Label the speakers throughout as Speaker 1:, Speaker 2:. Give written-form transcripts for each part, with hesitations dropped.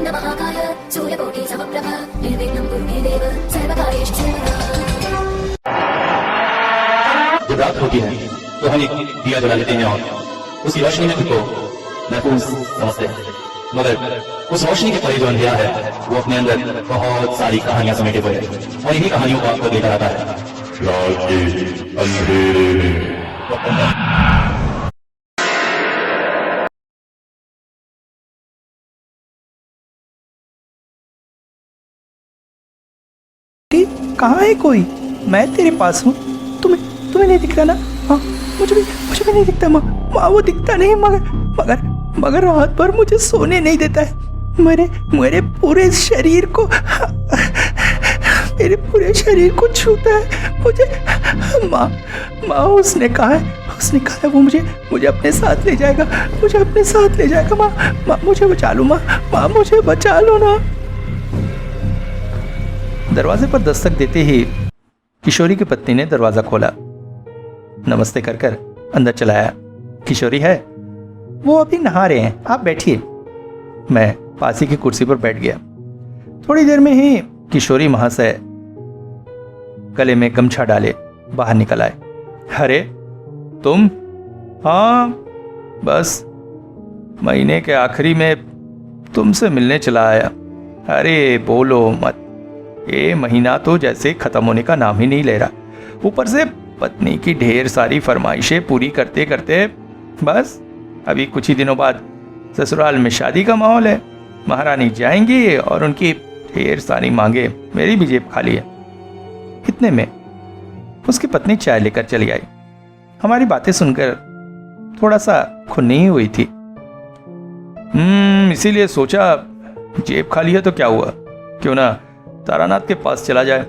Speaker 1: वक्रतुण्ड महाकाय सूर्यकोटि समप्रभ निर्विघ्नं कुरु मे देव सर्वकार्येषु सर्वदा।
Speaker 2: जब रात होती है तो हम एक दिया जला लेते हैं और उसकी रोशनी में खुद को महफूज समझते हैं, मगर उस रोशनी के परे जो अंधेरा है वो अपने अंदर बहुत सारी कहानियां समेटे हुए हैं और इन्हीं कहानियों को आपको लेकर आता है
Speaker 3: रात के अंधेरे में।
Speaker 4: कहाँ है कोई? मैं तेरे पास हूँ। तुम्हें नहीं दिख रहा ना? हाँ, मुझे भी नहीं दिखता माँ। वो दिखता नहीं, मगर रात भर मुझे सोने नहीं देता है। मेरे पूरे शरीर को छूता है मुझे। माँ उसने कहा है वो मुझे अपने साथ ले जाएगा। माँ मुझे बचा लो। माँ मुझे बचा लो ना। दरवाजे पर दस्तक देते ही किशोरी की पत्नी ने दरवाजा खोला। नमस्ते कर अंदर चलाया। किशोरी है? वो अभी नहा रहे हैं, आप बैठिए। मैं पास ही की कुर्सी पर बैठ गया। थोड़ी देर में ही किशोरी महाशय गले में गमछा डाले बाहर निकल आए। अरे तुम? हाँ, बस महीने के आखिरी में तुमसे मिलने चला आया। अरे बोलो मत, ये महीना तो जैसे खत्म होने का नाम ही नहीं ले रहा। ऊपर से पत्नी की ढेर सारी फरमाइशें पूरी करते करते बस अभी कुछ ही दिनों बाद ससुराल में शादी का माहौल है। महारानी जाएंगी और उनकी ढेर सारी मांगे, मेरी भी जेब खाली है। इतने में उसकी पत्नी चाय लेकर चली आई। हमारी बातें सुनकर थोड़ा सा खुन्नी हुई थी। इसीलिए सोचा जेब खाली है तो क्या हुआ, क्यों ना तारानाथ के पास चला जाए,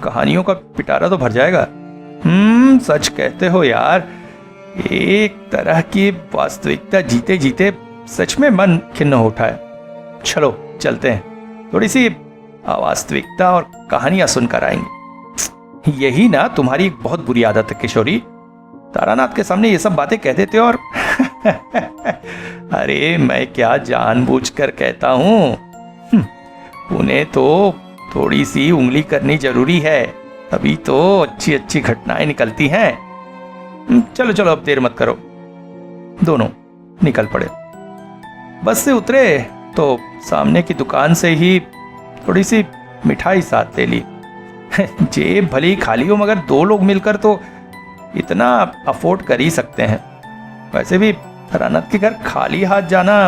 Speaker 4: कहानियों का पिटारा तो भर जाएगा। सच कहते हो यार, एक तरह की वास्तविकता जीते जीते सच में मन खिन्न हो उठा है। चलो चलते हैं, थोड़ी सी अवास्तविकता और कहानियां सुनकर आएंगे। यही ना तुम्हारी एक बहुत बुरी आदत है किशोरी, तारानाथ के सामने ये सब बातें कह देते हो और अरे मैं क्या जानबूझकर कहता हूँ, उन्हें तो थोड़ी सी उंगली करनी जरूरी है, तभी तो अच्छी अच्छी घटनाएं निकलती हैं। चलो अब देर मत करो। दोनों निकल पड़े। बस से उतरे तो सामने की दुकान से ही थोड़ी सी मिठाई साथ ले ली। जेब भली खाली हो मगर दो लोग मिलकर तो इतना अफोर्ड कर ही सकते हैं। वैसे भी तारानाथ के घर खाली हाथ जाना।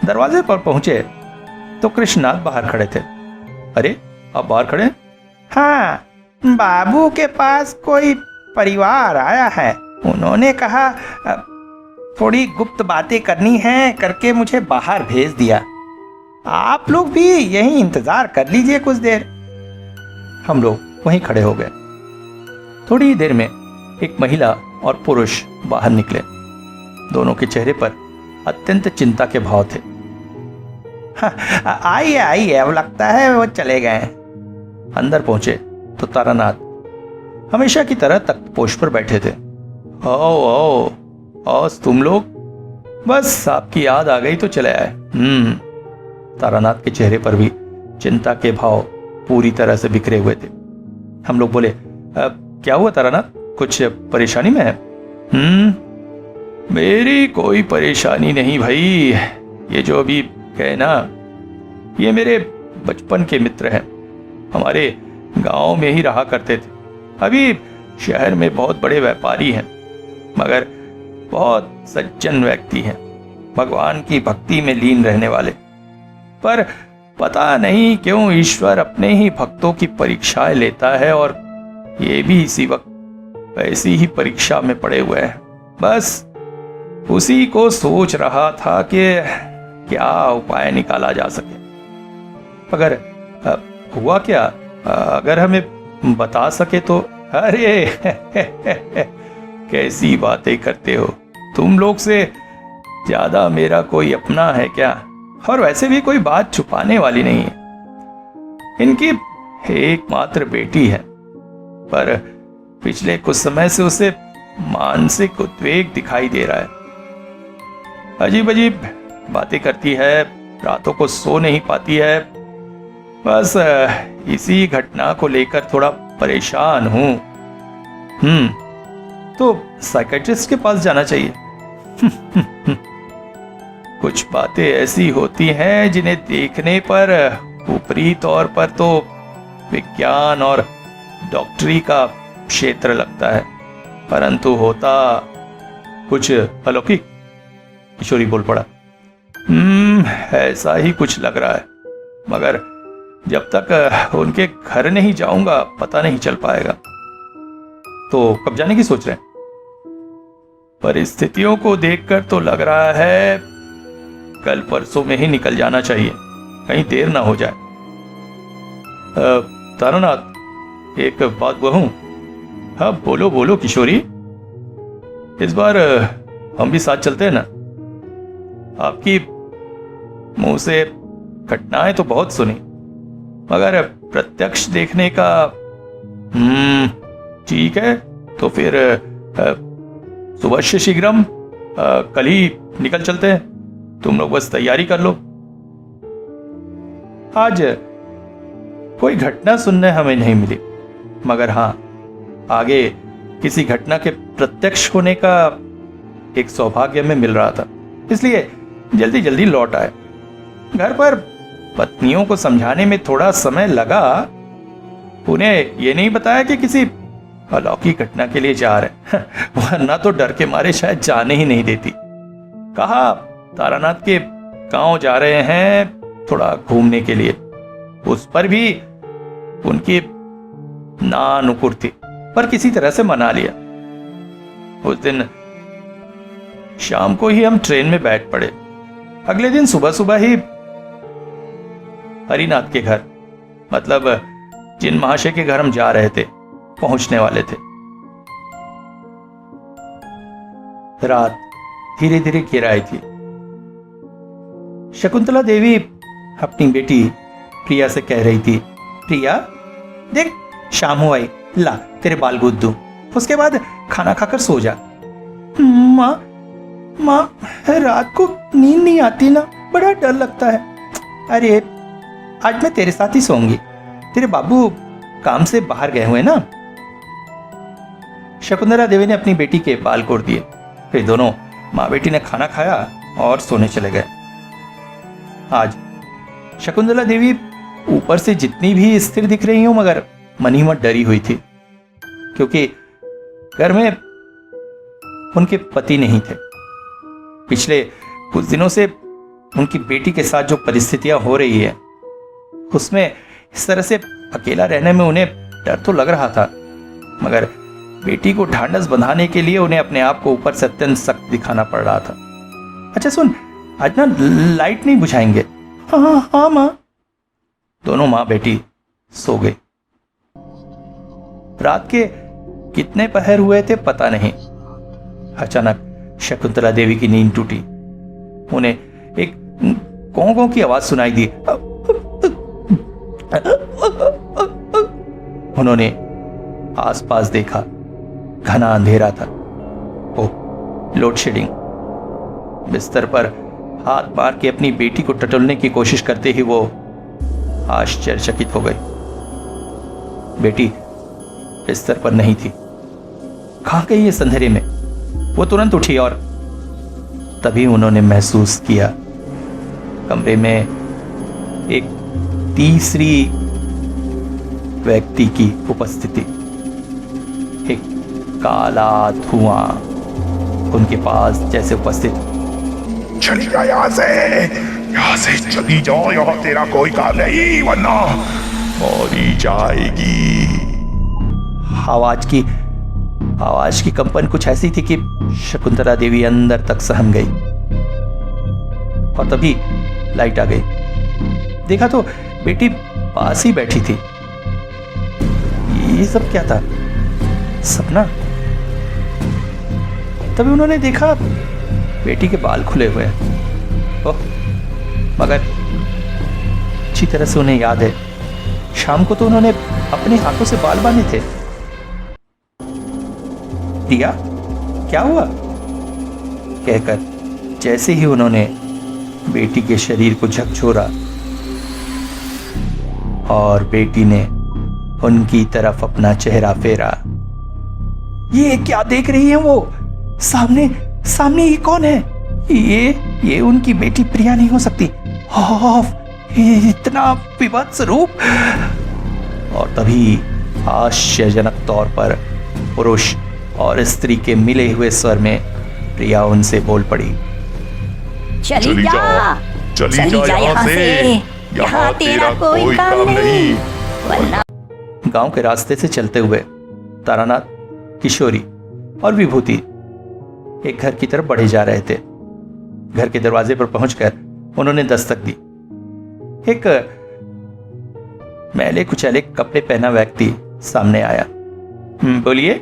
Speaker 4: दरवाजे पर पहुंचे तो कृष्णनाथ बाहर खड़े थे। अरे आप बाहर खड़े? हाँ, बाबू के पास कोई परिवार आया है, उन्होंने कहा थोड़ी गुप्त बातें करनी है करके मुझे बाहर भेज दिया। आप लोग भी यहीं इंतजार कर लीजिए कुछ देर। हम लोग वहीं खड़े हो गए। थोड़ी देर में एक महिला और पुरुष बाहर निकले। दोनों के चेहरे पर अत्यंत चिंता के भाव थे। आइए, अब लगता है वो चले गए। अंदर पहुंचे तो तारानाथ हमेशा की तरह तख्तपोश पर बैठे थे। आओ आज तुम लोग? बस आपकी याद आ गई तो चले आए। तारानाथ के चेहरे पर भी चिंता के भाव पूरी तरह से बिखरे हुए थे। हम लोग बोले, क्या हुआ तारानाथ, कुछ परेशानी में है? मेरी कोई परेशानी नहीं भाई, ये जो अभी कहे ना, ये मेरे बचपन के मित्र हैं, हमारे गांव में ही रहा करते थे। अभी शहर में बहुत बड़े व्यापारी हैं, मगर बहुत सज्जन व्यक्ति हैं, भगवान की भक्ति में लीन रहने वाले। पर पता नहीं क्यों ईश्वर अपने ही भक्तों की परीक्षाएं लेता है और ये भी इसी वक्त ऐसी ही परीक्षा में पड़े हुए हैं। बस उसी को सोच रहा था कि क्या उपाय निकाला जा सके। अगर हुआ क्या, अगर हमें बता सके तो। अरे कैसी बातें करते हो, तुम लोग से ज्यादा मेरा कोई अपना है क्या? और वैसे भी कोई बात छुपाने वाली नहीं है। इनकी एकमात्र बेटी है, पर पिछले कुछ समय से उसे मानसिक उद्वेग दिखाई दे रहा है। अजीब अजीब बातें करती है, रातों को सो नहीं पाती है। बस इसी घटना को लेकर थोड़ा परेशान हूं। तो साइकेट्रिस्ट के पास जाना चाहिए। कुछ बातें ऐसी होती हैं जिन्हें देखने पर ऊपरी तौर पर तो विज्ञान और डॉक्टरी का क्षेत्र लगता है, परंतु होता कुछ अलौकिक। किशोरी बोल पड़ा। ऐसा ही कुछ लग रहा है, मगर जब तक उनके घर नहीं जाऊंगा पता नहीं चल पाएगा। तो कब जाने की सोच रहे हैं? परिस्थितियों को देखकर तो लग रहा है कल परसों में ही निकल जाना चाहिए, कहीं देर ना हो जाए। तारानाथ, एक बात कहूं? हाँ बोलो बोलो किशोरी। इस बार हम भी साथ चलते हैं ना? आपकी मुंह से घटनाएं तो बहुत सुनी, मगर प्रत्यक्ष देखने का। ठीक है, तो फिर सुबह से शीघ्रम कल ही निकल चलते हैं। तुम लोग बस तैयारी कर लो। आज कोई घटना सुनने हमें नहीं मिली, मगर हाँ आगे किसी घटना के प्रत्यक्ष होने का एक सौभाग्य में मिल रहा था, इसलिए जल्दी जल्दी लौट आए। घर पर पत्नियों को समझाने में थोड़ा समय लगा। उन्हें यह नहीं बताया कि किसी अलौकिक घटना के लिए जा रहे, वरना तो डर के मारे शायद जाने ही नहीं देती। कहा तारानाथ के गांव जा रहे हैं थोड़ा घूमने के लिए। उस पर भी उनकी नानुकुर थी, पर किसी तरह से मना लिया। उस दिन शाम को ही हम ट्रेन में बैठ पड़े। अगले दिन सुबह सुबह ही हरिनाथ के घर, मतलब जिन महाशय के घर हम जा रहे थे, पहुंचने वाले थे। रात धीरे धीरे घेर आई थी। शकुंतला देवी अपनी बेटी प्रिया से कह रही थी, प्रिया देख शाम हो आई, ला तेरे बाल गूंथ दूं, उसके बाद खाना खाकर सो जा। माँ माँ रात को नींद नहीं आती ना, बड़ा डर लगता है। अरे आज मैं तेरे साथ ही सोऊंगी, तेरे बाबू काम से बाहर गए हुए ना। शकुंतला देवी ने अपनी बेटी के बाल कोड़ दिए। फिर दोनों माँ बेटी ने खाना खाया और सोने चले गए। आज शकुंतला देवी ऊपर से जितनी भी स्थिर दिख रही हो, मगर मन ही मन डरी हुई थी, क्योंकि घर में उनके पति नहीं थे। पिछले कुछ दिनों से उनकी बेटी के साथ जो परिस्थितियां हो रही है, उसमें इस तरह से अकेला रहने में उन्हें डर तो लग रहा था, मगर बेटी को ढांढस बंधाने के लिए उन्हें अपने आप को ऊपर से अत्यंत सख्त दिखाना पड़ रहा था। अच्छा सुन, आज ना लाइट नहीं बुझाएंगे? हाँ हाँ माँ। दोनों माँ बेटी सो गई। रात के कितने पहर हुए थे पता नहीं। अचानक शकुंतला देवी की नींद टूटी। उन्हें एक कौं कौं की आवाज सुनाई दी। उन्होंने आसपास देखा, घना अंधेरा था। ओह, लोड शेडिंग। बिस्तर पर हाथ मार के अपनी बेटी को टटोलने की कोशिश करते ही वो आश्चर्यचकित हो गई। बेटी बिस्तर पर नहीं थी। कहां गई इस अंधेरे में? वो तुरंत उठी और तभी उन्होंने महसूस किया कमरे में एक तीसरी व्यक्ति की उपस्थिति। एक काला धुआं उनके पास जैसे उपस्थित।
Speaker 3: चली जा यहाँ से चली जाओ, यहाँ तेरा कोई काम नहीं, वरना मरी जाएगी।
Speaker 4: आवाज की कंपन कुछ ऐसी थी कि शकुंतला देवी अंदर तक सहम गई। और तभी लाइट आ गई। देखा तो बेटी पास ही बैठी थी। ये सब क्या था? सपना? तभी उन्होंने देखा बेटी के बाल खुले हुए हैं। ओह, मगर अच्छी तरह से उन्हें याद है, शाम को तो उन्होंने अपने हाथों से बाल बांधे थे। प्रिया, क्या हुआ? कहकर जैसे ही उन्होंने बेटी के शरीर को झकझोरा और बेटी ने उनकी तरफ अपना चेहरा फेरा। ये क्या देख रही है वो? सामने सामने ये कौन है? ये उनकी बेटी प्रिया नहीं हो सकती। इतना विभत्स रूप। और तभी आश्चर्यजनक तौर पर पुरुष और स्त्री के मिले हुए स्वर में प्रिया उनसे बोल पड़ी,
Speaker 1: चली जा,
Speaker 3: चली जा यहाँ से, यहाँ तेरा कोई काम नहीं,
Speaker 1: वरना
Speaker 4: गांव के रास्ते से चलते हुए तारानाथ, किशोरी और विभूति एक घर की तरफ बढ़े जा रहे थे। घर के दरवाजे पर पहुंचकर उन्होंने दस्तक दी। एक मैले कुचैले कपड़े पहना व्यक्ति सामने आया। बोलिए,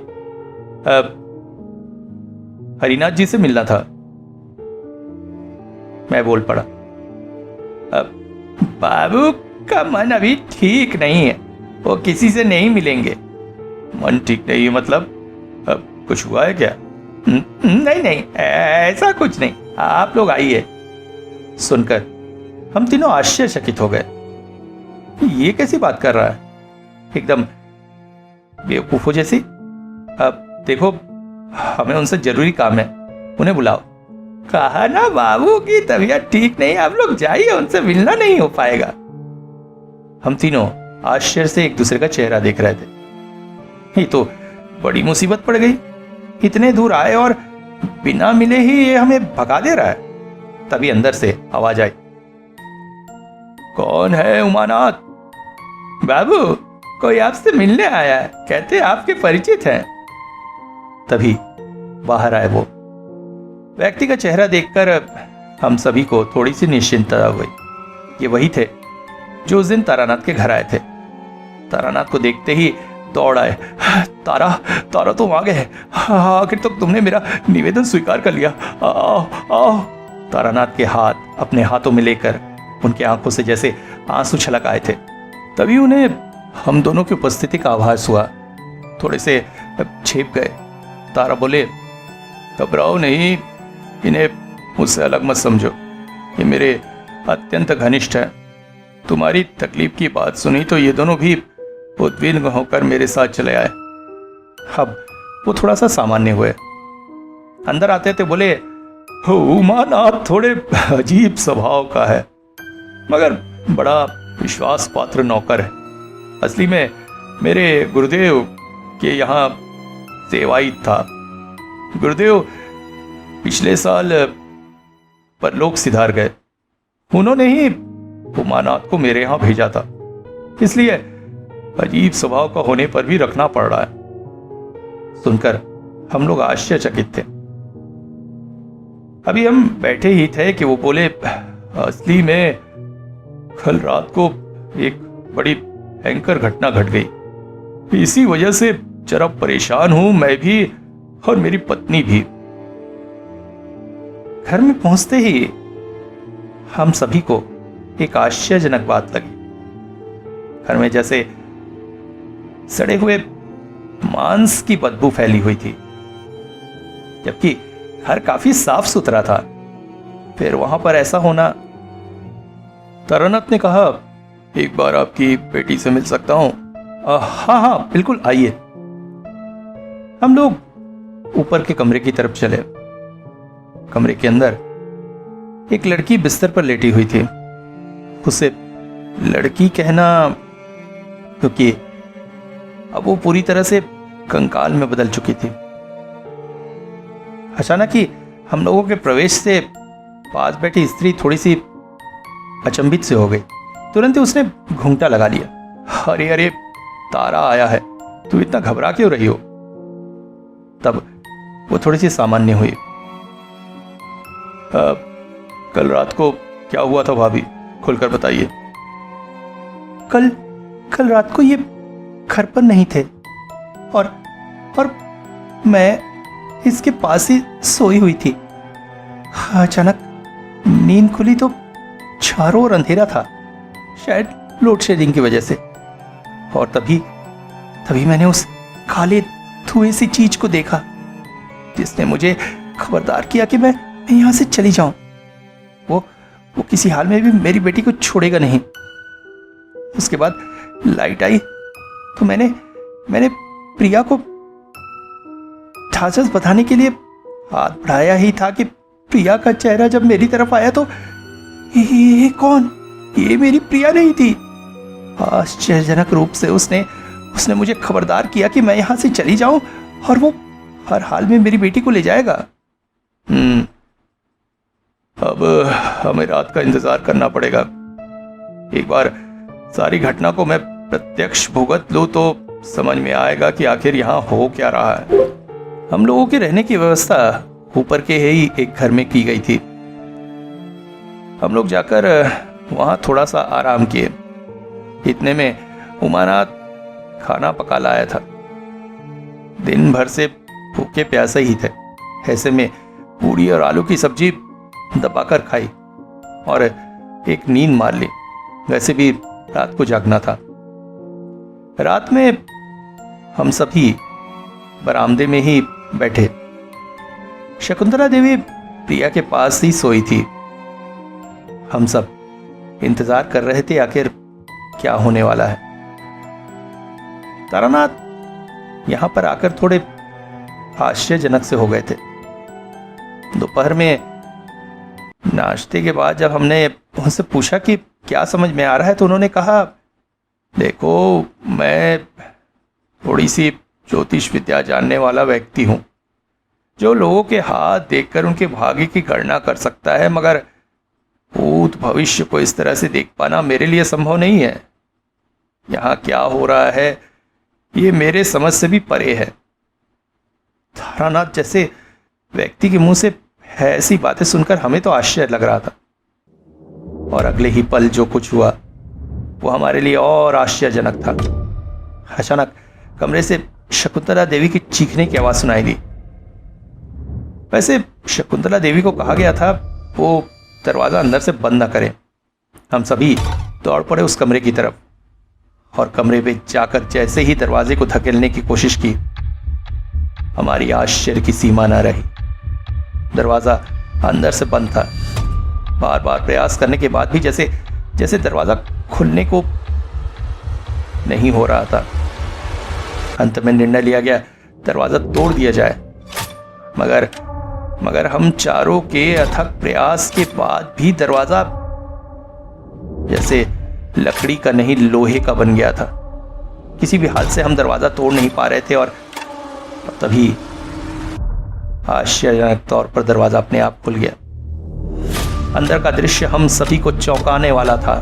Speaker 4: हरिनाथ जी से मिलना था। मैं बोल पड़ा, बाबू का मन अभी ठीक नहीं है, वो किसी से नहीं मिलेंगे। मन ठीक नहीं है मतलब? कुछ हुआ है क्या? नहीं, ऐसा कुछ नहीं, आप लोग आइए। सुनकर हम तीनों आश्चर्यचकित हो गए। ये कैसी बात कर रहा है, एकदम बेवकूफों जैसी। अब देखो, हमें उनसे जरूरी काम है, उन्हें बुलाओ। कहा ना बाबू की तबीयत ठीक नहीं, आप लोग जाइए, उनसे मिलना नहीं हो पाएगा। हम तीनों आश्चर्य से एक दूसरे का चेहरा देख रहे थे। ये तो बड़ी मुसीबत पड़ गई, इतने दूर आए और बिना मिले ही ये हमें भगा दे रहा है। तभी अंदर से आवाज आई, कौन है उमानाथ? बाबू, कोई आपसे मिलने आया है, कहते आपके परिचित हैं। तभी बाहर आए वो व्यक्ति। का चेहरा देखकर हम सभी को थोड़ी सी निश्चिंतता हुई। ये वही थे जो उस दिन तारानाथ के घर आए थे। तारानाथ को देखते ही दौड़ आए। तारा तुम आ गए, आखिर तो तुमने मेरा निवेदन स्वीकार कर लिया। आओ। तारानाथ के हाथ अपने हाथों में लेकर उनके आंखों से जैसे आंसू छलक आए थे। तभी उन्हें हम दोनों की उपस्थिति का आभास हुआ। थोड़े से छेप गए। तारा बोले, घबराओ नहीं, इन्हें मुझसे अलग मत समझो, ये मेरे अत्यंत घनिष्ठ हैं। तुम्हारी तकलीफ की बात सुनी तो ये दोनों भी उद्विग्न होकर मेरे साथ चले आए। अब वो थोड़ा सा सामान्य हुए। अंदर आते थे बोले, उमानाथ थोड़े अजीब स्वभाव का है, मगर बड़ा विश्वास पात्र नौकर है। असली में मेरे गुरुदेव के यहाँ सेवाई था। गुरुदेव पिछले साल परलोक सिधार गए। उन्होंने ही उमानाथ को मेरे यहाँ भेजा था, इसलिए अजीब स्वभाव का होने पर भी रखना पड़ रहा है। सुनकर हम लोग आश्चर्यचकित थे। अभी हम बैठे ही थे कि वो बोले, असली में कल रात को एक बड़ी भयंकर घटना घट गई। इसी वजह से जरा परेशान हूं, मैं भी और मेरी पत्नी भी। घर में पहुंचते ही हम सभी को एक आश्चर्यजनक बात लगी। घर में जैसे सड़े हुए मांस की बदबू फैली हुई थी, जबकि घर काफी साफ सुथरा था। फिर वहां पर ऐसा होना। तारानाथ ने कहा, एक बार आपकी बेटी से मिल सकता हूं? हाँ, बिल्कुल, आइए। हम लोग ऊपर के कमरे की तरफ चले। कमरे के अंदर एक लड़की बिस्तर पर लेटी हुई थी। उसे लड़की कहना, क्योंकि अब वो पूरी तरह से कंकाल में बदल चुकी थी। अचानक ही हम लोगों के प्रवेश से पास बैठी स्त्री थोड़ी सी अचंभित से हो गई। तुरंत ही उसने घूंघटा लगा लिया। अरे, तारा आया है, तू इतना घबरा क्यों रही हो? तब वो थोड़ी सी सामान्य हुई। कल रात को क्या हुआ था भाभी, खुलकर बताइए। कल रात को ये घर पर नहीं थे और मैं इसके पास ही सोई हुई थी। अचानक नींद खुली तो चारों ओर अंधेरा था, शायद लोड शेडिंग की वजह से। और तभी मैंने उस काले धुएं सी चीज को देखा, जिसने मुझे खबरदार किया कि मैं यहां से चली जाऊं। वो किसी हाल में भी मेरी बेटी को छोड़ेगा नहीं। उसके बाद लाइट आई तो मैंने प्रिया को ठासस बताने के लिए हाथ बढ़ाया ही था कि प्रिया का चेहरा जब मेरी तरफ आया तो ये कौन? ये मेरी प्रिया नहीं थी। आश्चर्यजनक रूप से उसने मुझे खबरदार किया कि मैं यहां से चली जाऊं और वो हर हाल में मेरी बेटी को ले जाएगा। अब हमें रात का इंतजार करना पड़ेगा। एक बार सारी घटना को मैं प्रत्यक्ष भुगत लूं तो समझ में आएगा कि आखिर यहां हो क्या रहा है। हम लोगों के रहने की व्यवस्था ऊपर के ही एक घर में की गई थी। हम लोग जाकर वहां थोड़ा सा आराम किए। इतने में उमानाथ खाना पका लाया था। दिन भर से भूखे प्यासे ही थे। ऐसे में पूरी और आलू की सब्जी दबाकर खाई और एक नींद मार ली। वैसे भी रात को जागना था। रात में हम सभी बरामदे में ही बैठे। शकुंतला देवी प्रिया के पास ही सोई थी। हम सब इंतजार कर रहे थे आखिर क्या होने वाला है। तारानाथ यहां पर आकर थोड़े आश्चर्यजनक से हो गए थे। दोपहर में नाश्ते के बाद जब हमने उनसे पूछा कि क्या समझ में आ रहा है तो उन्होंने कहा, देखो मैं थोड़ी सी ज्योतिष विद्या जानने वाला व्यक्ति हूं जो लोगों के हाथ देखकर उनके भाग्य की गणना कर सकता है, मगर भूत भविष्य को इस तरह से देख पाना मेरे लिए संभव नहीं है। यहां क्या हो रहा है ये मेरे समझ से भी परे है। तारानाथ जैसे व्यक्ति के मुंह से ऐसी बातें सुनकर हमें तो आश्चर्य लग रहा था और अगले ही पल जो कुछ हुआ वो हमारे लिए और आश्चर्यजनक था। अचानक कमरे से शकुंतला देवी की चीखने की आवाज सुनाई दी। वैसे शकुंतला देवी को कहा गया था वो दरवाजा अंदर से बंद न करें। हम सभी दौड़ पड़े उस कमरे की तरफ और कमरे में जाकर जैसे ही दरवाजे को धकेलने की कोशिश की, हमारी आश्चर्य की सीमा न रही। दरवाजा अंदर से बंद था। बार बार प्रयास करने के बाद भी जैसे दरवाजा खुलने को नहीं हो रहा था। अंत में निर्णय लिया गया दरवाजा तोड़ दिया जाए, मगर हम चारों के अथक प्रयास के बाद भी दरवाजा जैसे लकड़ी का नहीं लोहे का बन गया था। किसी भी हाल से हम दरवाजा तोड़ नहीं पा रहे थे और तभी आश्चर्यजनक तौर पर दरवाजा अपने आप खुल गया। अंदर का दृश्य हम सभी को चौंकाने वाला था।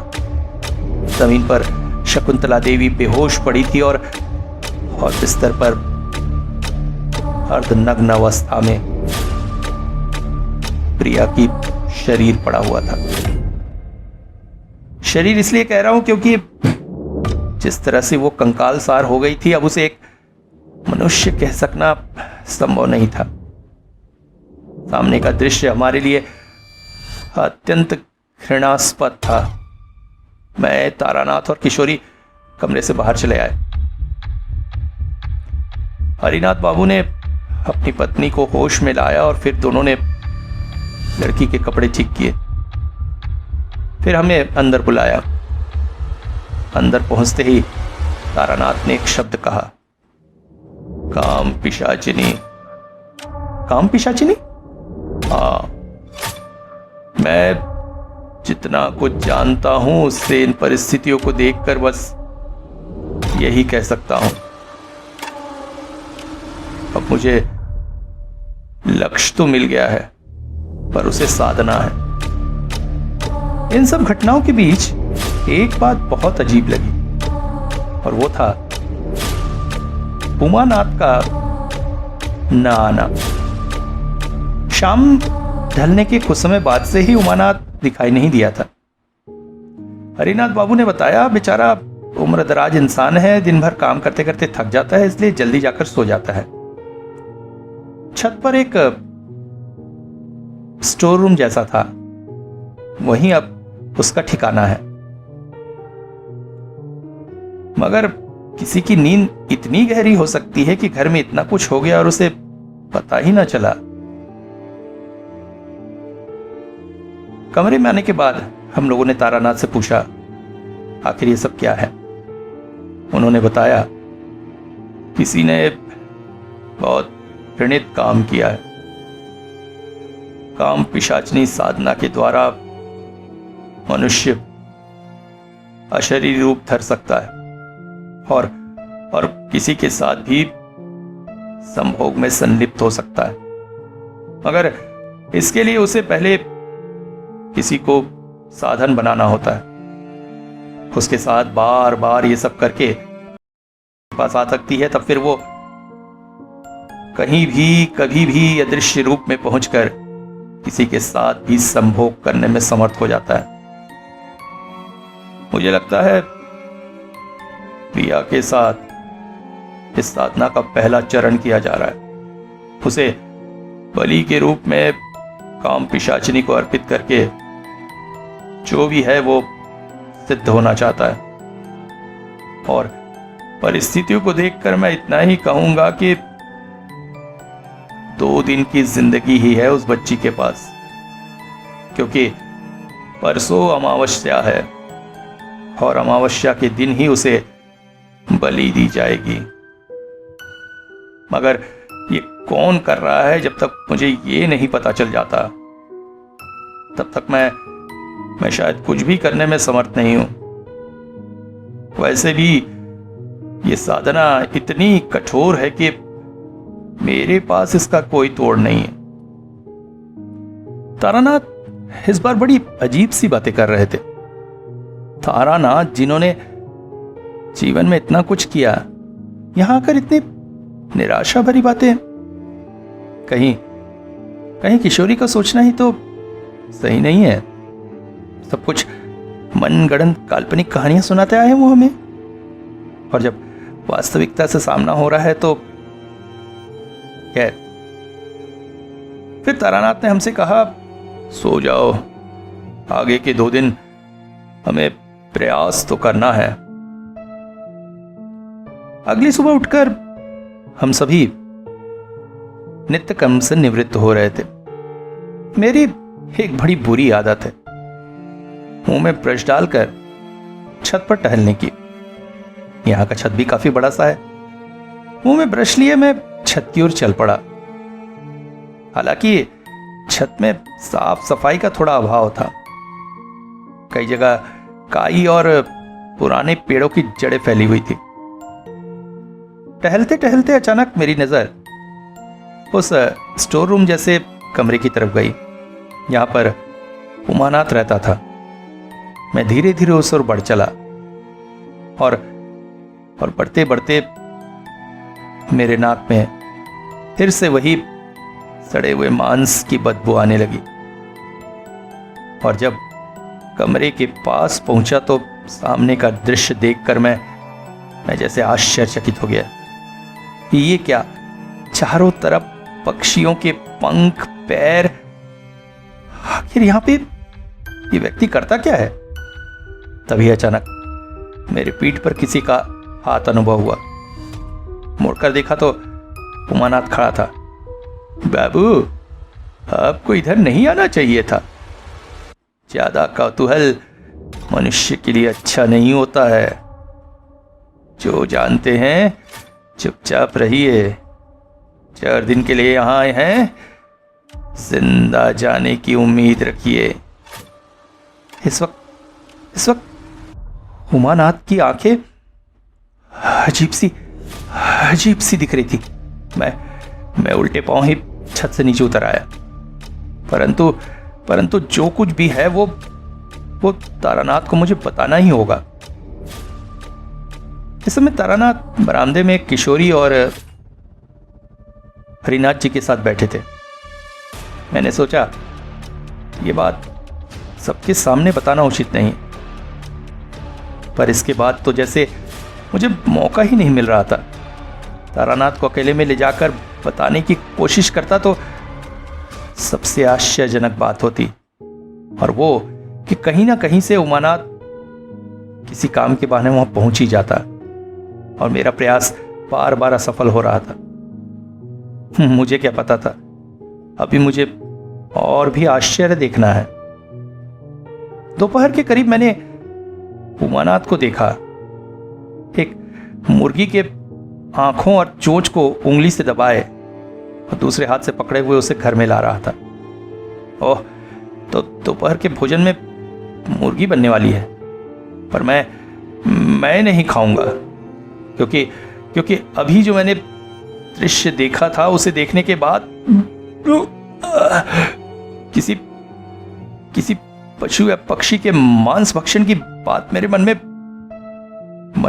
Speaker 4: जमीन पर शकुंतला देवी बेहोश पड़ी थी और बिस्तर पर अर्धनग्न अवस्था में प्रिया की शरीर पड़ा हुआ था। शरीर इसलिए कह रहा हूं क्योंकि जिस तरह से वो कंकालसार हो गई थी अब उसे एक मनुष्य कह सकना संभव नहीं था। सामने का दृश्य हमारे लिए अत्यंत घृणास्पद था। मैं, तारानाथ और किशोरी कमरे से बाहर चले आए। हरिनाथ बाबू ने अपनी पत्नी को होश में लाया और फिर दोनों ने लड़की के कपड़े ठीक किए। फिर हमें अंदर बुलाया। अंदर पहुंचते ही तारानाथ ने एक शब्द कहा, काम पिशाचिनी। काम पिशाचिनी? हाँ, मैं जितना कुछ जानता हूं उससे इन परिस्थितियों को देखकर बस यही कह सकता हूं। अब मुझे लक्ष्य तो मिल गया है पर उसे साधना है। इन सब घटनाओं के बीच एक बात बहुत अजीब लगी और वो था उमानाथ का न आना। शाम ढलने के कुछ समय बाद से ही उमानाथ दिखाई नहीं दिया था। हरिनाथ बाबू ने बताया बेचारा उम्रदराज इंसान है, दिन भर काम करते करते थक जाता है, इसलिए जल्दी जाकर सो जाता है। छत पर एक स्टोर रूम जैसा था, वहीं अब उसका ठिकाना है। मगर किसी की नींद इतनी गहरी हो सकती है कि घर में इतना कुछ हो गया और उसे पता ही ना चला। कमरे में आने के बाद हम लोगों ने तारानाथ से पूछा, आखिर ये सब क्या है? उन्होंने बताया, किसी ने बहुत घृणित काम किया है। काम पिशाचनी साधना के द्वारा मनुष्य अशरीरी रूप धर सकता है और किसी के साथ भी संभोग में संलिप्त हो सकता है, मगर इसके लिए उसे पहले किसी को साधन बनाना होता है। उसके साथ बार बार ये सब करके पास आ सकती है, तब फिर वो कहीं भी कभी भी अदृश्य रूप में पहुंचकर किसी के साथ भी संभोग करने में समर्थ हो जाता है। मुझे लगता है प्रिया के साथ इस साधना का पहला चरण किया जा रहा है। उसे बलि के रूप में काम पिशाचिनी को अर्पित करके जो भी है वो सिद्ध होना चाहता है। और परिस्थितियों को देखकर मैं इतना ही कहूंगा कि 2 दिन की जिंदगी ही है उस बच्ची के पास, क्योंकि परसों अमावस्या है और अमावस्या के दिन ही उसे बलि दी जाएगी। मगर ये कौन कर रहा है, जब तक मुझे ये नहीं पता चल जाता तब तक मैं शायद कुछ भी करने में समर्थ नहीं हूं। वैसे भी ये साधना इतनी कठोर है कि मेरे पास इसका कोई तोड़ नहीं है। तारानाथ इस बार बड़ी अजीब सी बातें कर रहे थे। तारानाथ जिन्होंने जीवन में इतना कुछ किया, यहां आकर इतनी निराशा भरी बातें। कहीं किशोरी का सोचना ही तो सही नहीं है। सब कुछ मनगढ़ंत काल्पनिक कहानियां सुनाते आए हैं वो हमें, और जब वास्तविकता से सामना हो रहा है तो क्या? फिर तारानाथ ने हमसे कहा, सो जाओ, आगे के 2 दिन हमें प्रयास तो करना है। अगली सुबह उठकर हम सभी नित्य कर्म से निवृत्त हो रहे थे। मेरी एक बड़ी बुरी आदत है मुंह में ब्रश डालकर छत पर टहलने की। यहां का छत भी काफी बड़ा सा है। मुंह में ब्रश लिए मैं छत की ओर चल पड़ा। हालांकि छत में साफ सफाई का थोड़ा अभाव था। कई जगह काई और पुराने पेड़ों की जड़ें फैली हुई थी। टहलते टहलते अचानक मेरी नजर उस स्टोर रूम जैसे कमरे की तरफ गई। यहां पर उमानाथ रहता था। मैं धीरे धीरे उस ओर बढ़ चला और बढ़ते बढ़ते मेरे नाक में फिर से वही सड़े हुए मांस की बदबू आने लगी। और जब कमरे के पास पहुंचा तो सामने का दृश्य देखकर मैं जैसे आश्चर्यचकित हो गया। ये क्या, चारों तरफ पक्षियों के पंख, पैर। आखिर यहां पे ये व्यक्ति करता क्या है? तभी अचानक मेरे पीठ पर किसी का हाथ अनुभव हुआ। मुड़कर देखा तो उमानाथ खड़ा था। बाबू, आपको इधर नहीं आना चाहिए था। ज्यादा कौतूहल मनुष्य के लिए अच्छा नहीं होता है। जो जानते हैं चुपचाप रहिए। 4 दिन के लिए यहां आए हैं, जिंदा जाने की उम्मीद रखिए। इस वक्त उमानाथ की आंखें अजीब सी दिख रही थी। मैं उल्टे पांव ही छत से नीचे उतर आया। परंतु जो कुछ भी है वो तारानाथ को मुझे बताना ही होगा। इस समय तारानाथ बरामदे में किशोरी और हरिनाथ जी के साथ बैठे थे। मैंने सोचा ये बात सबके सामने बताना उचित नहीं, पर इसके बाद तो जैसे मुझे मौका ही नहीं मिल रहा था। तारानाथ को अकेले में ले जाकर बताने की कोशिश करता तो सबसे आश्चर्यजनक बात होती, और वो कि कहीं ना कहीं से उमानाथ किसी काम के बहाने वहां पहुंच ही जाता और मेरा प्रयास बार बार असफल हो रहा था। मुझे क्या पता था, अभी मुझे और भी आश्चर्य देखना है। दोपहर के करीब मैंने उमानाथ को देखा। एक मुर्गी के आंखों और चोंच को उंगली से दबाए और दूसरे हाथ से पकड़े हुए उसे घर में ला रहा था। ओह, तो दोपहर के भोजन में मुर्गी बनने वाली है, पर मैं नहीं खाऊंगा, क्योंकि अभी जो मैंने दृश्य देखा था उसे देखने के बाद किसी पशु या पक्षी के मांस भक्षण की बात मेरे मन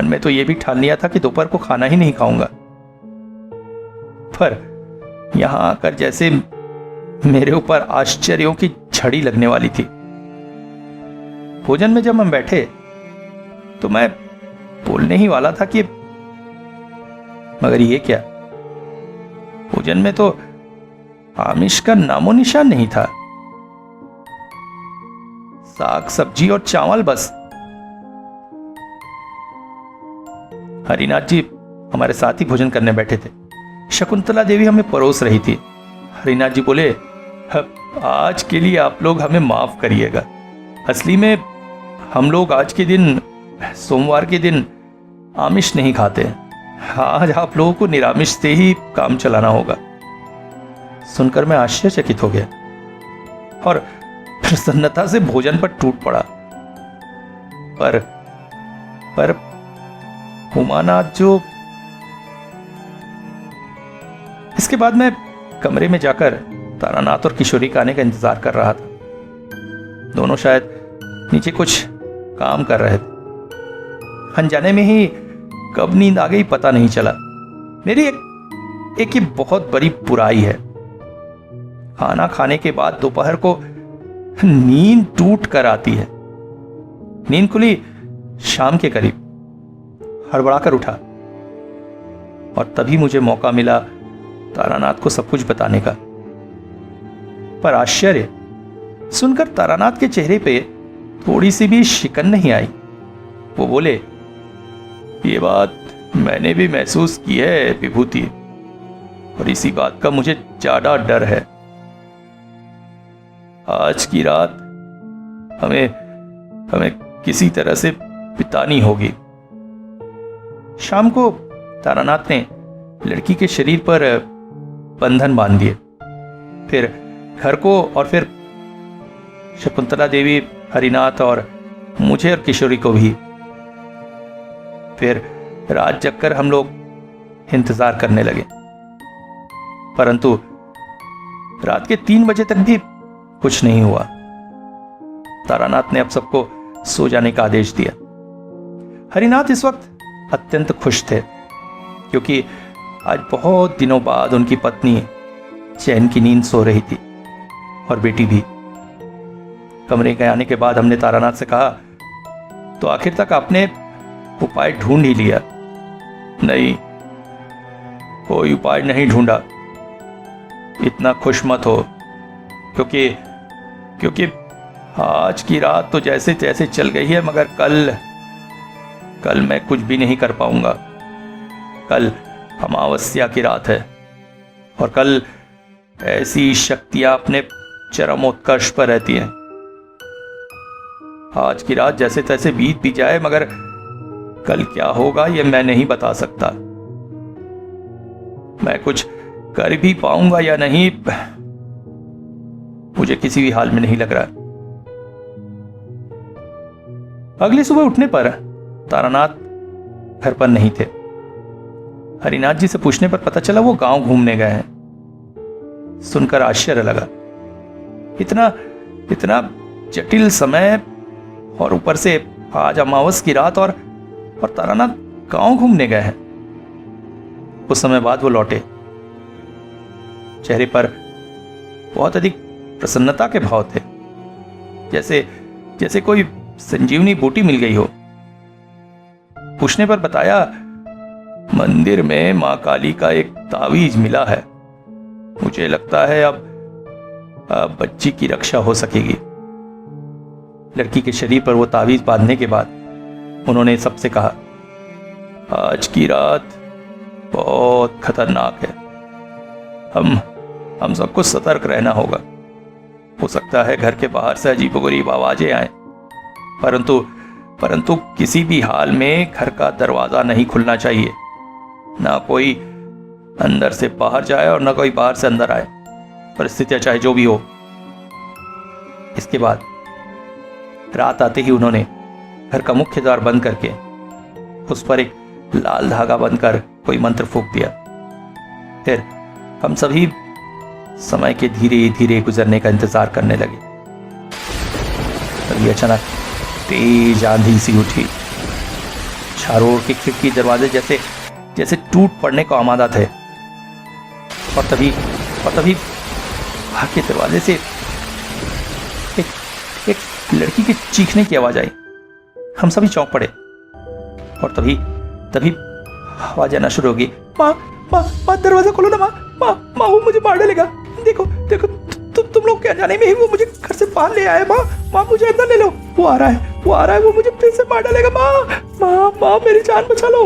Speaker 4: में तो यह भी ठान लिया था कि दोपहर को खाना ही नहीं खाऊंगा। पर यहां आकर जैसे मेरे ऊपर आश्चर्यों की झड़ी लगने वाली थी। भोजन में जब हम बैठे तो मैं बोलने ही वाला था कि मगर ये क्या, भोजन में तो आमिष का नामो निशान नहीं था। साग सब्जी और चावल बस। हरिनाथ जी हमारे साथ ही भोजन करने बैठे थे। शकुंतला देवी हमें परोस रही थी। हरिनाथ जी बोले, आज के लिए आप लोग हमें माफ करिएगा। असली में हम लोग आज के दिन, सोमवार के दिन, आमिष नहीं खाते। आज आप लोगों को निरामिष से ही काम चलाना होगा। सुनकर मैं आश्चर्यचकित हो गया और प्रसन्नता से भोजन पर टूट पड़ा। पर उमानाथ जो। इसके बाद मैं कमरे में जाकर तारानाथ और किशोरी का आने का इंतजार कर रहा था। दोनों शायद नीचे कुछ काम कर रहे थे। अनजाने में ही कब नींद आ गई पता नहीं चला। मेरी एक ही बहुत बड़ी बुराई है। खाना खाने के बाद दोपहर को नींद टूट कर आती है। नींद खुली शाम के करीब। हड़बड़ाकर उठा और तभी मुझे मौका मिला तारानाथ को सब कुछ बताने का। पर आश्चर्य, सुनकर तारानाथ के चेहरे पे थोड़ी सी भी शिकन नहीं आई। वो बोले, ये बात मैंने भी महसूस की है विभूति, और इसी बात का मुझे ज्यादा डर है। आज की रात हमें किसी तरह से बितानी होगी। शाम को तारानाथ ने लड़की के शरीर पर बंधन बांध दिए। फिर घर को और फिर शकुंतला देवी, हरिनाथ और मुझे और किशोरी को भी। फिर रात जगकर हम लोग इंतजार करने लगे, परंतु रात के 3 बजे तक भी कुछ नहीं हुआ। तारानाथ ने अब सबको सो जाने का आदेश दिया। हरिनाथ इस वक्त अत्यंत खुश थे, क्योंकि आज बहुत दिनों बाद उनकी पत्नी चैन की नींद सो रही थी और बेटी भी। कमरे के आने के बाद हमने तारानाथ से कहा, तो आखिर तक आपने उपाय ढूंढ ही लिया? नहीं, कोई उपाय नहीं ढूंढा। इतना खुश मत हो, क्योंकि आज की रात तो जैसे तैसे चल गई है, मगर कल मैं कुछ भी नहीं कर पाऊंगा। कल अमावस्या की रात है और कल ऐसी शक्तियां अपने चरमोत्कर्ष पर रहती हैं। आज की रात जैसे तैसे बीत भी जाए, मगर कल क्या होगा यह मैं नहीं बता सकता। मैं कुछ कर भी पाऊंगा या नहीं, मुझे किसी भी हाल में नहीं लग रहा। अगली सुबह उठने पर तारानाथ घर पर नहीं थे। हरिनाथ जी से पूछने पर पता चला वो गांव घूमने गए हैं। सुनकर आश्चर्य लगा। इतना जटिल समय, और ऊपर से आज अमावस की रात, और तारानाथ गांव घूमने गए हैं। कुछ समय बाद वो लौटे। चेहरे पर बहुत अधिक प्रसन्नता के भाव थे, जैसे कोई संजीवनी बूटी मिल गई हो। पूछने पर बताया, मंदिर में मां काली का एक तावीज मिला है। मुझे लगता है अब बच्ची की रक्षा हो सकेगी। लड़की के शरीर पर वो तावीज बांधने के बाद उन्होंने सबसे कहा, आज की रात बहुत खतरनाक है। हम सबको सतर्क रहना होगा। हो सकता है घर के बाहर से अजीबोगरीब आवाजें आए। परंतु किसी भी हाल में घर का दरवाजा नहीं खुलना चाहिए। ना कोई अंदर से बाहर जाए और ना कोई बाहर से अंदर आए, परिस्थितियां चाहे जो भी हो। इसके बाद रात आते ही उन्होंने घर का मुख्य द्वार बंद करके उस पर एक लाल धागा बंधकर कोई मंत्र फूंक दिया। फिर हम सभी समय के धीरे धीरे गुजरने का इंतजार करने लगे। तभी अचानक तेज आंधी सी उठी। चारों ओर के खिड़की दरवाजे जैसे जैसे टूट पड़ने को आमादा थे। और तभी बाहर के दरवाजे से एक लड़की के चीखने की आवाज आई। हम सभी चौंक पड़े और तभी आवाज आना शुरू होगी। माँ माँ माँ, दरवाजा खोलो ना माँ, माँ वो मुझे मारने लगा। देखो देखो, तुम लोग क्या जाने में ही वो मुझे घर से बाहर ले आया। माँ मुझे अंदर ले लो, वो आ रहा है, वो मुझे फिर से मार डालेगा। माँ मेरी जान बचा लो।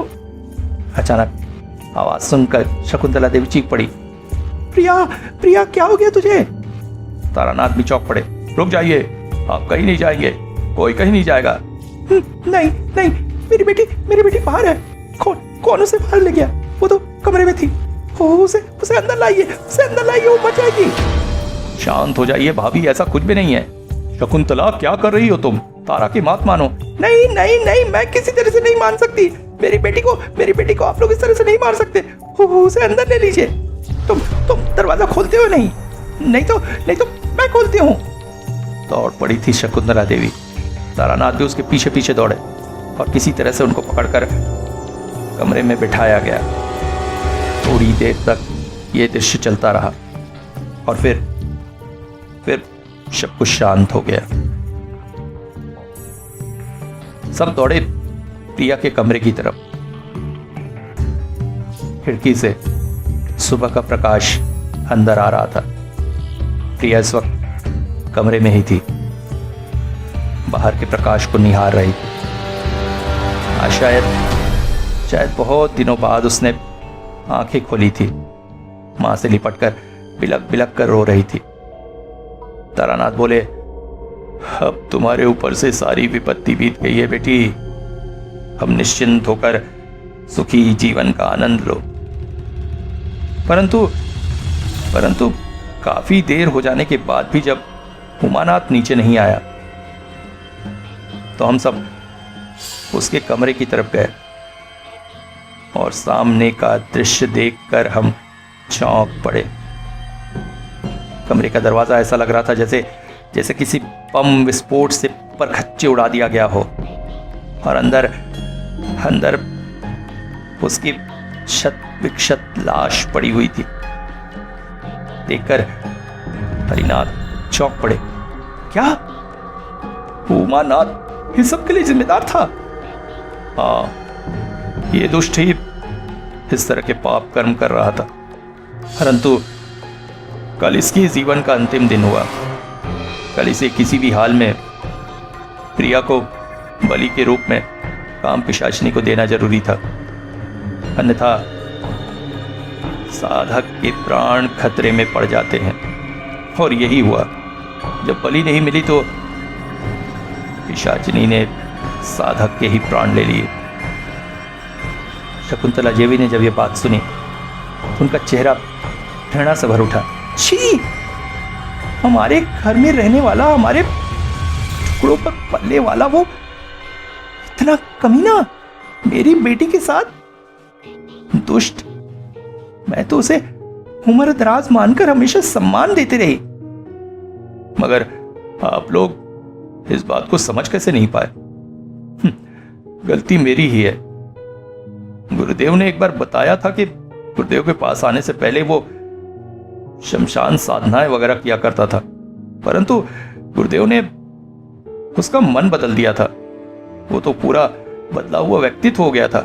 Speaker 4: अचानक आवाज सुनकर शकुंतला देवी चीख पड़ी, प्रिया क्या हो गया तुझे? तारानाथ भी चौंक पड़े। रुक जाइए, आप कहीं नहीं जाएंगे, कोई कहीं नहीं जाएगा। नहीं, मेरी बेटी बाहर है। कौन उसे बाहर ले गया? वो तो कमरे में थी। उसे अंदर लाइए, वो मर जाएगी। शांत हो जाइए भाभी, ऐसा कुछ भी नहीं है। शकुंतला क्या कर रही हो तुम? तारा की बात मानो। नहीं, मैं किसी तरह से नहीं मान सकती। मेरी बेटी को आप लोग इस तरह से नहीं मार सकते। उसे अंदर ले लीजिए। तुम दरवाजा खोलते हो? नहीं तो मैं खोलती हूँ। दौड़ पड़ी थी शकुंतला देवी। तारानाथ भी उसके पीछे पीछे दौड़े और किसी तरह से उनको पकड़कर कमरे में बिठाया गया। थोड़ी देर तक ये दृश्य चलता रहा और फिर सब कुछ शांत हो गया। सब दौड़े प्रिया के कमरे की तरफ। खिड़की से सुबह का प्रकाश अंदर आ रहा था। प्रिया इस वक्त कमरे में ही थी, बाहर के प्रकाश को निहार रही थी। शायद बहुत दिनों बाद उसने आंखें खोली थी। मां से लिपटकर बिलक कर रो रही थी। तारानाथ बोले, अब तुम्हारे ऊपर से सारी विपत्ति बीत गई है बेटी, हम निश्चिंत होकर सुखी जीवन का आनंद लो। परंतु काफी देर हो जाने के बाद भी जब उमानाथ नीचे नहीं आया तो हम सब उसके कमरे की तरफ गए और सामने का दृश्य देखकर हम चौंक पड़े। कमरे का दरवाजा ऐसा लग रहा था जैसे किसी बम विस्फोट से परखच्चे उड़ा दिया गया हो और अंदर उसकी क्षत विक्षत लाश पड़ी हुई थी। देखकर हरिनाथ चौंक पड़े। क्या उमानाथ इस सब के लिए जिम्मेदार था? हाँ, ये दुष्ट ही इस तरह के पाप कर्म कर रहा था। परंतु कल इसके जीवन का अंतिम दिन हुआ। कल इसे किसी भी हाल में प्रिया को बलि के रूप में काम पिशाचिनी को देना जरूरी था, अन्यथा साधक के प्राण खतरे में पड़ जाते हैं। और यही हुआ। जब बलि नहीं मिली तो पिशाचिनी ने साधक के ही प्राण ले लिए। शकुंतला देवी ने जब ये बात सुनी तो उनका चेहरा घृणा से भर उठा। छी, हमारे घर में रहने वाला, हमारे टुकड़ों पर पलने वाला वो इतना कमीना मेरी बेटी के साथ, दुष्ट। मैं तो उसे उम्र दराज मानकर हमेशा सम्मान देते रही, मगर आप लोग इस बात को समझ कैसे नहीं पाए? गलती मेरी ही है। गुरुदेव ने एक बार बताया था कि गुरुदेव के पास आने से पहले वो शमशान साधनाएं वगैरह किया करता था, परंतु गुरुदेव ने उसका मन बदल दिया था। वो तो पूरा बदला हुआ व्यक्तित्व हो गया था।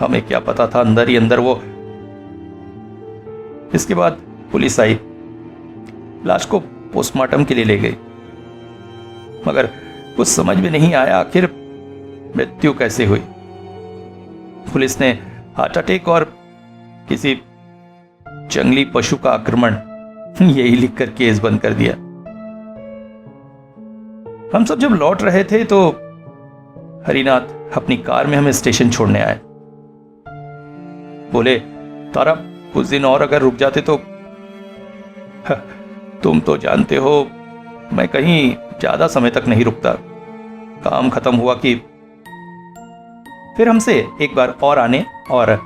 Speaker 4: हमें क्या पता था अंदर ही अंदर वो। इसके बाद पुलिस आई, लाश को पोस्टमार्टम के लिए ले गई, मगर कुछ समझ में नहीं आया आखिर मृत्यु कैसे हुई। पुलिस ने हार्ट अटैक और किसी जंगली पशु का आक्रमण यही लिखकर केस बंद कर दिया। हम सब जब लौट रहे थे तो हरिनाथ अपनी कार में हमें स्टेशन छोड़ने आए। बोले, तारा कुछ दिन और अगर रुक जाते तो तुम तो जानते हो मैं कहीं ज्यादा समय तक नहीं रुकता। काम खत्म हुआ कि फिर हमसे एक बार और आने और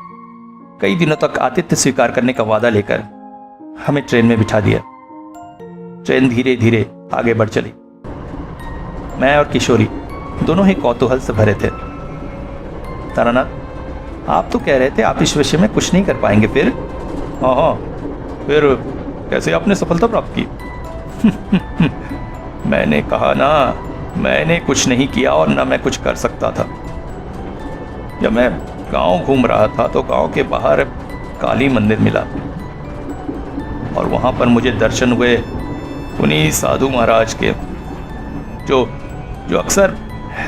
Speaker 4: कई दिनों तक आतिथ्य स्वीकार करने का वादा लेकर हमें ट्रेन में बिठा दिया। ट्रेन धीरे धीरे आगे बढ़ चली। मैं और किशोरी दोनों ही कौतूहल से भरे थे। तारानाथ, आप तो कह रहे थे आप इस विषय में कुछ नहीं कर पाएंगे, फिर? हाँ, फिर कैसे आपने सफलता प्राप्त की? मैंने कहा ना, मैंने कुछ नहीं किया और ना मैं कुछ कर सकता था। जब मैं गांव घूम रहा था तो गांव के बाहर काली मंदिर मिला और वहां पर मुझे दर्शन हुए उन्हीं साधु महाराज के जो अक्सर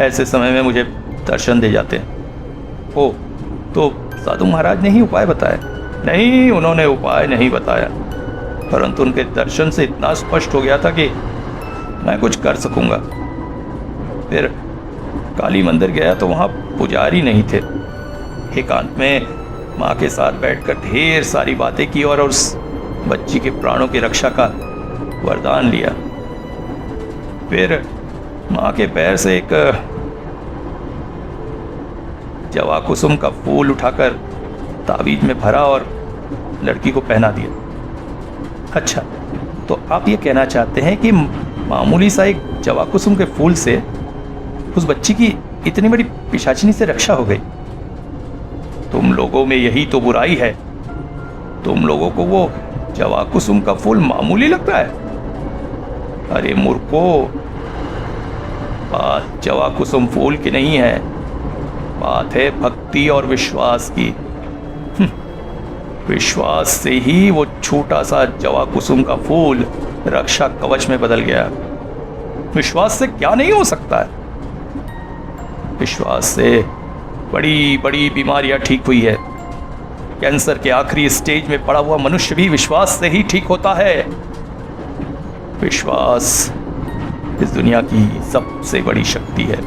Speaker 4: ऐसे समय में मुझे दर्शन दे जाते हैं। ओ, तो साधु महाराज ने ही उपाय बताया? नहीं, उन्होंने उपाय नहीं बताया, परंतु उनके दर्शन से इतना स्पष्ट हो गया था कि मैं कुछ कर सकूंगा। फिर काली मंदिर गया तो वहां पुजारी नहीं थे। एकांत में माँ के साथ बैठकर ढेर सारी बातें की और उस बच्ची के प्राणों की रक्षा का वरदान लिया। फिर माँ के पैर से एक जवा कुसुम का फूल उठाकर ताबीज में भरा और लड़की को पहना दिया। अच्छा, तो आप ये कहना चाहते हैं कि मामूली सा एक जवा कुसुम के फूल से उस बच्ची की इतनी बड़ी पिशाचिनी से रक्षा हो गई? तुम लोगों में यही तो बुराई है। तुम लोगों को वो जवा कुसुम का फूल मामूली लगता है। अरे मूर्खो, बात जवा कुसुम फूल की नहीं है, बात है भक्ति और विश्वास की। विश्वास से ही वो छोटा सा जवा कुसुम का फूल रक्षा कवच में बदल गया। विश्वास से क्या नहीं हो सकता है? विश्वास से बड़ी बड़ी बीमारियां ठीक हुई है। कैंसर के आखिरी स्टेज में पड़ा हुआ मनुष्य भी विश्वास से ही ठीक होता है। विश्वास इस दुनिया की सबसे बड़ी शक्ति है।